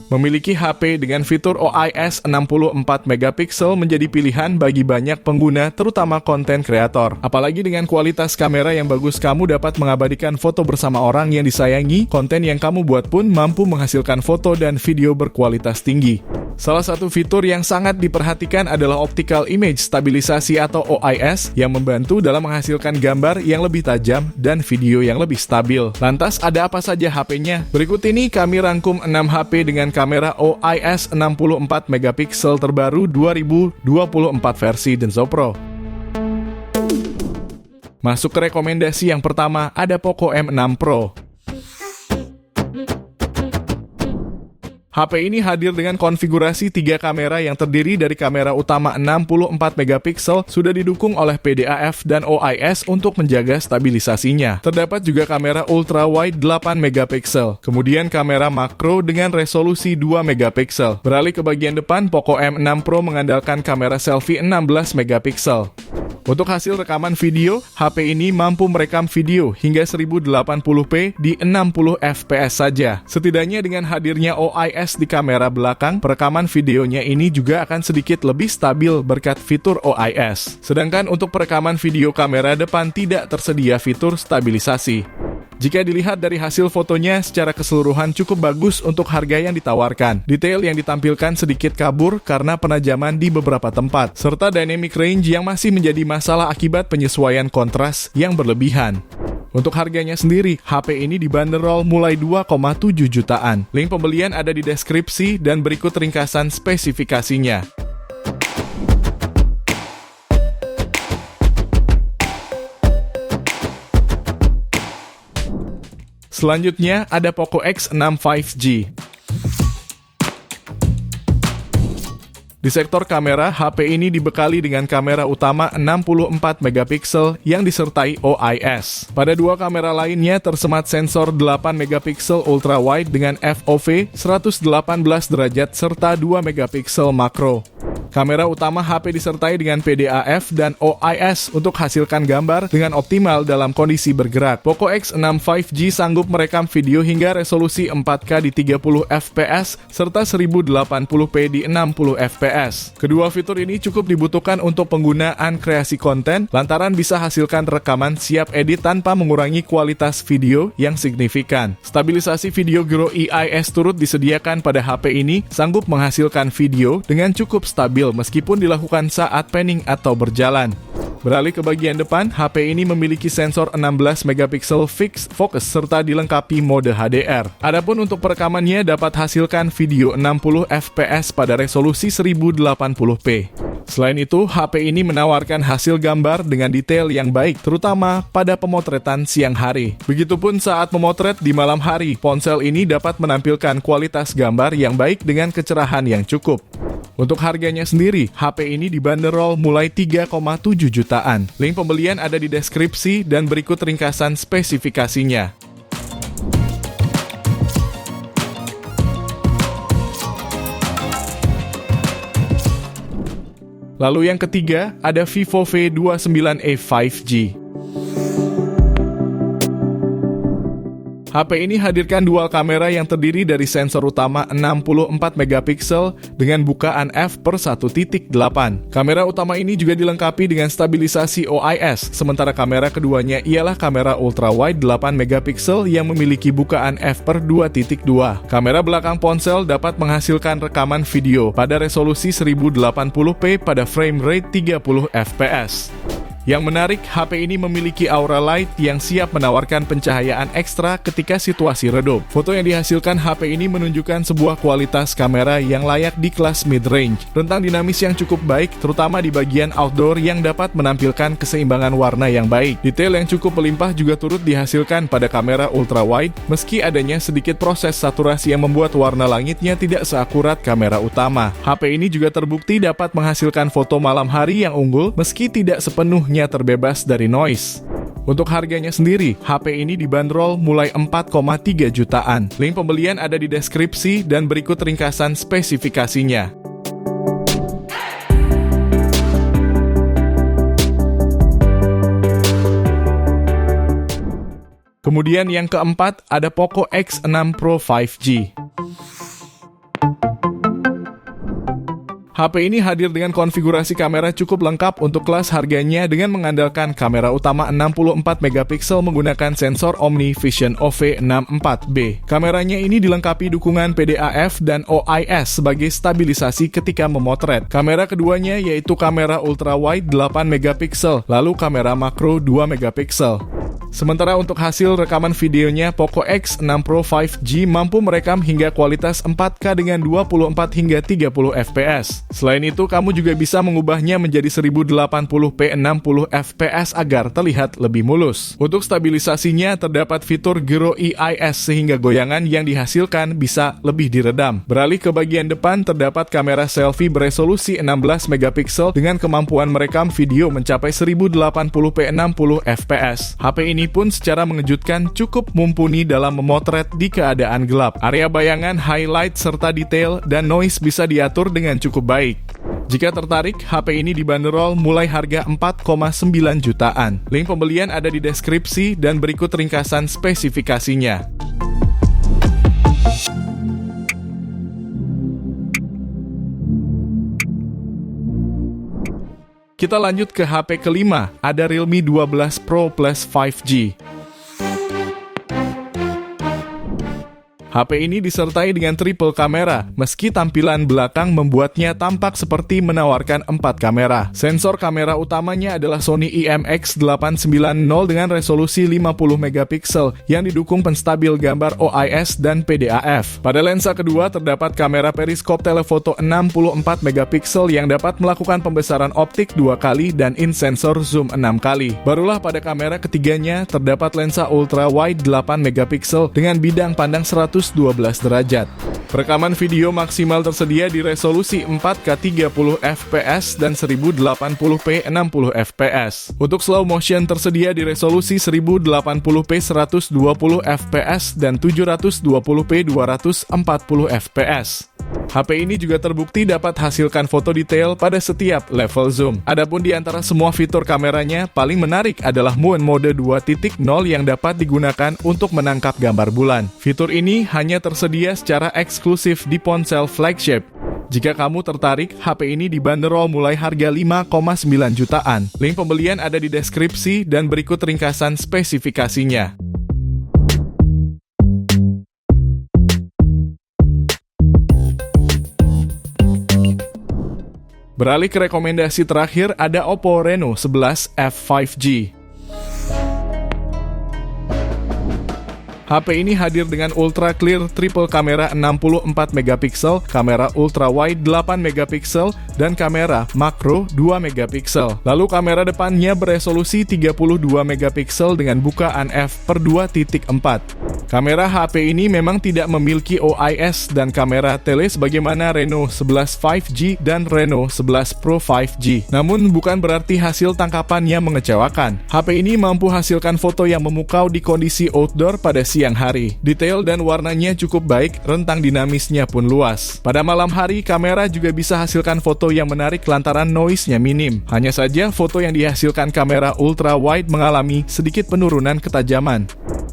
Memiliki HP dengan fitur OIS 64 megapiksel menjadi pilihan bagi banyak pengguna, terutama konten kreator. Apalagi dengan kualitas kamera yang bagus, kamu dapat mengabadikan foto bersama orang yang disayangi. Konten yang kamu buat pun mampu menghasilkan foto dan video berkualitas tinggi. Salah satu fitur yang sangat diperhatikan adalah Optical Image Stabilisasi atau OIS yang membantu dalam menghasilkan gambar yang lebih tajam dan video yang lebih stabil. Lantas ada apa saja HP-nya? Berikut ini kami rangkum 6 HP dengan kamera OIS 64 megapiksel terbaru 2024 versi Denso Pro. Masuk ke rekomendasi yang pertama, ada Poco M6 Pro. HP ini hadir dengan konfigurasi 3 kamera yang terdiri dari kamera utama 64 megapiksel, sudah didukung oleh PDAF dan OIS untuk menjaga stabilisasinya. Terdapat juga kamera ultra wide 8 megapiksel, kemudian kamera makro dengan resolusi 2 megapiksel. Beralih ke bagian depan, Poco M6 Pro mengandalkan kamera selfie 16 megapiksel. Untuk hasil rekaman video, HP ini mampu merekam video hingga 1080p di 60 fps saja. Setidaknya dengan hadirnya OIS di kamera belakang, perekaman videonya ini juga akan sedikit lebih stabil berkat fitur OIS. Sedangkan untuk perekaman video kamera depan tidak tersedia fitur stabilisasi. Jika dilihat dari hasil fotonya, secara keseluruhan cukup bagus untuk harga yang ditawarkan. Detail yang ditampilkan sedikit kabur karena penajaman di beberapa tempat, serta dynamic range yang masih menjadi masalah akibat penyesuaian kontras yang berlebihan. Untuk harganya sendiri, HP ini dibanderol mulai 2,7 jutaan. Link pembelian ada di deskripsi dan berikut ringkasan spesifikasinya. Selanjutnya ada Poco X6 5G. Di sektor kamera, HP ini dibekali dengan kamera utama 64 megapiksel yang disertai OIS. Pada dua kamera lainnya tersemat sensor 8 megapiksel ultra wide dengan FOV 118 derajat serta 2 megapiksel makro. Kamera utama HP disertai dengan PDAF dan OIS untuk hasilkan gambar dengan optimal dalam kondisi bergerak. Poco X6 5G sanggup merekam video hingga resolusi 4K di 30 fps serta 1080p di 60 fps. Kedua fitur ini cukup dibutuhkan untuk penggunaan kreasi konten lantaran bisa hasilkan rekaman siap edit tanpa mengurangi kualitas video yang signifikan. Stabilisasi video Grow EIS turut disediakan pada HP ini, sanggup menghasilkan video dengan cukup stabil meskipun dilakukan saat panning atau berjalan. Beralih ke bagian depan, HP ini memiliki sensor 16 megapiksel fixed focus serta dilengkapi mode HDR. Adapun untuk perekamannya dapat hasilkan video 60 fps pada resolusi 1080p. Selain itu, HP ini menawarkan hasil gambar dengan detail yang baik, terutama pada pemotretan siang hari. Begitupun saat memotret di malam hari, ponsel ini dapat menampilkan kualitas gambar yang baik dengan kecerahan yang cukup. Untuk harganya sendiri, HP ini dibanderol mulai 3,7 jutaan. Link pembelian ada di deskripsi dan berikut ringkasan spesifikasinya. Lalu yang ketiga, ada Vivo V29e 5G. HP ini hadirkan dual kamera yang terdiri dari sensor utama 64 megapiksel dengan bukaan f/1.8. Kamera utama ini juga dilengkapi dengan stabilisasi OIS, sementara kamera keduanya ialah kamera ultra wide 8 megapiksel yang memiliki bukaan f/2.2. Kamera belakang ponsel dapat menghasilkan rekaman video pada resolusi 1080p pada frame rate 30 fps. Yang menarik, HP ini memiliki aura light yang siap menawarkan pencahayaan ekstra ketika situasi redup. Foto yang dihasilkan HP ini menunjukkan sebuah kualitas kamera yang layak di kelas mid-range. Rentang dinamis yang cukup baik, terutama di bagian outdoor yang dapat menampilkan keseimbangan warna yang baik. Detail yang cukup melimpah juga turut dihasilkan pada kamera ultra wide, meski adanya sedikit proses saturasi yang membuat warna langitnya tidak seakurat kamera utama. HP ini juga terbukti dapat menghasilkan foto malam hari yang unggul, meski tidak sepenuhnya terbebas dari noise. Untuk harganya sendiri, HP ini dibanderol mulai 4,3 jutaan. Link pembelian ada di deskripsi dan berikut ringkasan spesifikasinya. Kemudian yang keempat, ada Poco X6 Pro 5G. HP ini hadir dengan konfigurasi kamera cukup lengkap untuk kelas harganya dengan mengandalkan kamera utama 64 megapiksel menggunakan sensor Omni Vision OV64B. Kameranya ini dilengkapi dukungan PDAF dan OIS sebagai stabilisasi ketika memotret. Kamera keduanya yaitu kamera ultrawide 8 megapiksel, lalu kamera makro 2 megapiksel. Sementara untuk hasil rekaman videonya, Poco X6 Pro 5G mampu merekam hingga kualitas 4K dengan 24 hingga 30 fps. Selain itu, kamu juga bisa mengubahnya menjadi 1080p 60 fps agar terlihat lebih mulus. Untuk stabilisasinya, terdapat fitur Gyro EIS sehingga goyangan yang dihasilkan bisa lebih diredam. Beralih ke bagian depan, terdapat kamera selfie beresolusi 16 megapiksel dengan kemampuan merekam video mencapai 1080p 60 fps. HP ini pun secara mengejutkan cukup mumpuni dalam memotret di keadaan gelap. Area bayangan, highlight, serta detail dan noise bisa diatur dengan cukup baik. Jika tertarik, HP ini dibanderol mulai harga 4,9 jutaan. Link pembelian ada di deskripsi dan berikut ringkasan spesifikasinya. Kita lanjut ke HP kelima, ada Realme 12 Pro Plus 5G. HP ini disertai dengan triple kamera, meski tampilan belakang membuatnya tampak seperti menawarkan 4 kamera. Sensor kamera utamanya adalah Sony IMX890 dengan resolusi 50 megapiksel yang didukung penstabil gambar OIS dan PDAF. Pada lensa kedua terdapat kamera periskop telefoto 64 megapiksel yang dapat melakukan pembesaran optik 2 kali dan in-sensor zoom 6 kali. Barulah pada kamera ketiganya terdapat lensa ultra wide 8 megapiksel dengan bidang pandang 112 derajat. Rekaman video maksimal tersedia di resolusi 4K 30 fps dan 1080p 60 fps. Untuk slow motion tersedia di resolusi 1080p 120 fps dan 720p 240 fps. HP ini juga terbukti dapat hasilkan foto detail pada setiap level zoom. Adapun di antara semua fitur kameranya, paling menarik adalah Moon Mode 2.0 yang dapat digunakan untuk menangkap gambar bulan. Fitur ini hanya tersedia secara eksklusif di ponsel flagship. Jika kamu tertarik, HP ini dibanderol mulai harga 5,9 jutaan. Link pembelian ada di deskripsi dan berikut ringkasan spesifikasinya. Beralih ke rekomendasi terakhir, ada Oppo Reno 11 F5G. HP ini hadir dengan ultra clear triple kamera 64 megapiksel, kamera ultra wide 8 megapiksel, dan kamera makro 2 megapiksel. Lalu kamera depannya beresolusi 32 megapiksel dengan bukaan f/2.4. Kamera HP ini memang tidak memiliki OIS dan kamera tele sebagaimana Reno 11 5G dan Reno 11 Pro 5G. Namun bukan berarti hasil tangkapannya mengecewakan. HP ini mampu hasilkan foto yang memukau di kondisi outdoor pada siang hari. Detail dan warnanya cukup baik, rentang dinamisnya pun luas. Pada malam hari, kamera juga bisa hasilkan foto yang menarik lantaran noise-nya minim. Hanya saja foto yang dihasilkan kamera ultra wide mengalami sedikit penurunan ketajaman.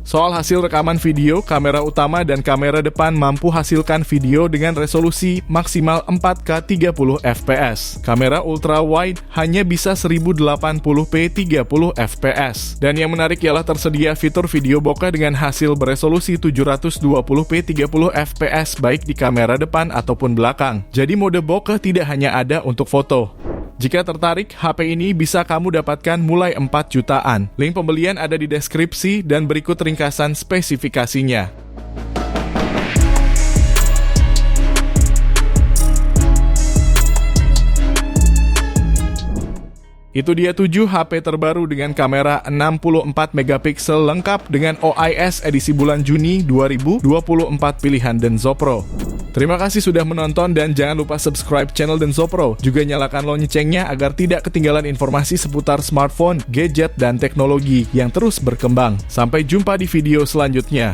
Soal hasil rekaman video, kamera utama dan kamera depan mampu hasilkan video dengan resolusi maksimal 4K 30 fps. Kamera ultra wide hanya bisa 1080p 30 fps. Dan yang menarik ialah tersedia fitur video bokeh dengan hasil beresolusi 720p 30 fps baik di kamera depan ataupun belakang. Jadi mode bokeh tidak hanya ada untuk foto. Jika tertarik, HP ini bisa kamu dapatkan mulai 4 jutaan. Link pembelian ada di deskripsi dan berikut ringkasan spesifikasinya. Itu dia 7 HP terbaru dengan kamera 64 megapiksel lengkap dengan OIS edisi bulan Juni 2024 pilihan Denso Pro. Terima kasih sudah menonton dan jangan lupa subscribe channel Denso Pro. Juga nyalakan loncengnya agar tidak ketinggalan informasi seputar smartphone, gadget, dan teknologi yang terus berkembang. Sampai jumpa di video selanjutnya.